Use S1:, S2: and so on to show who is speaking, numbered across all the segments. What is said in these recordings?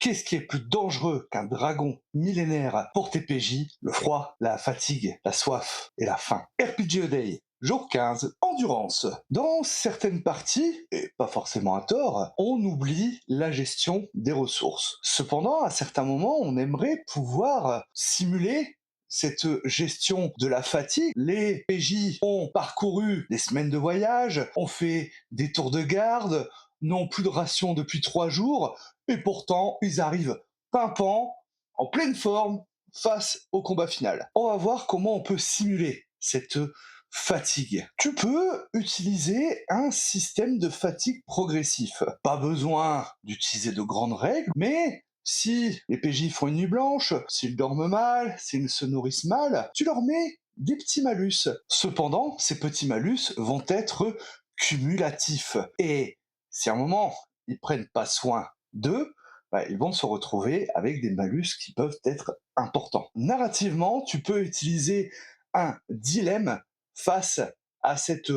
S1: Qu'est-ce qui est plus dangereux qu'un dragon millénaire pour tes PJ? Le froid, la fatigue, la soif et la faim. RPG Day, jour 15, endurance. Dans certaines parties, et pas forcément à tort, on oublie la gestion des ressources. Cependant, à certains moments, on aimerait pouvoir simuler cette gestion de la fatigue. Les PJ ont parcouru des semaines de voyage, ont fait des tours de garde, n'ont plus de ration depuis 3 jours, et pourtant ils arrivent pimpants, en pleine forme, face au combat final. On va voir comment on peut simuler cette fatigue. Tu peux utiliser un système de fatigue progressif. Pas besoin d'utiliser de grandes règles, mais si les PJ font une nuit blanche, s'ils dorment mal, s'ils se nourrissent mal, tu leur mets des petits malus. Cependant, ces petits malus vont être cumulatifs. Et si à un moment, ils prennent pas soin d'eux, bah, ils vont se retrouver avec des malus qui peuvent être importants. Narrativement, tu peux utiliser un dilemme face à cette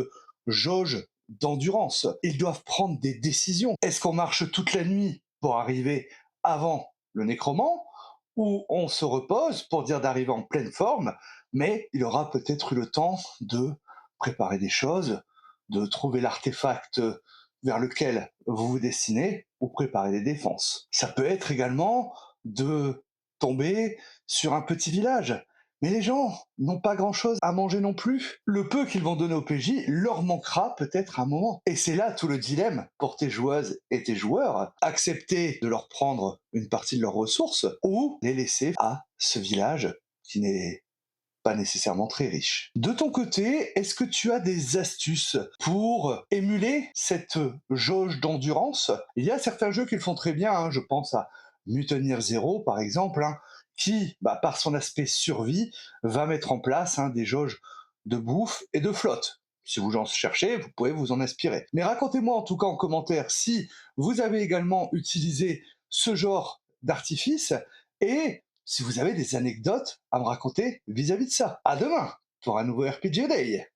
S1: jauge d'endurance. Ils doivent prendre des décisions. Est-ce qu'on marche toute la nuit pour arriver avant le nécromant, ou on se repose pour dire d'arriver en pleine forme, mais il aura peut-être eu le temps de préparer des choses, de trouver l'artefact vers lequel vous vous destinez, ou préparer des défenses. Ça peut être également de tomber sur un petit village. Mais les gens n'ont pas grand-chose à manger non plus. Le peu qu'ils vont donner au PJ leur manquera peut-être un moment. Et c'est là tout le dilemme pour tes joueuses et tes joueurs. Accepter de leur prendre une partie de leurs ressources ou les laisser à ce village qui n'est pas nécessairement très riche. De ton côté, est-ce que tu as des astuces pour émuler cette jauge d'endurance? Il y a certains jeux qui le font très bien, hein, je pense à Mutineer Zero par exemple, hein, qui, par son aspect survie, va mettre en place des jauges de bouffe et de flotte. Si vous en cherchez, vous pouvez vous en inspirer. Mais racontez-moi en tout cas en commentaire si vous avez également utilisé ce genre d'artifice et si vous avez des anecdotes à me raconter vis-à-vis de ça. À demain pour un nouveau RPG Day.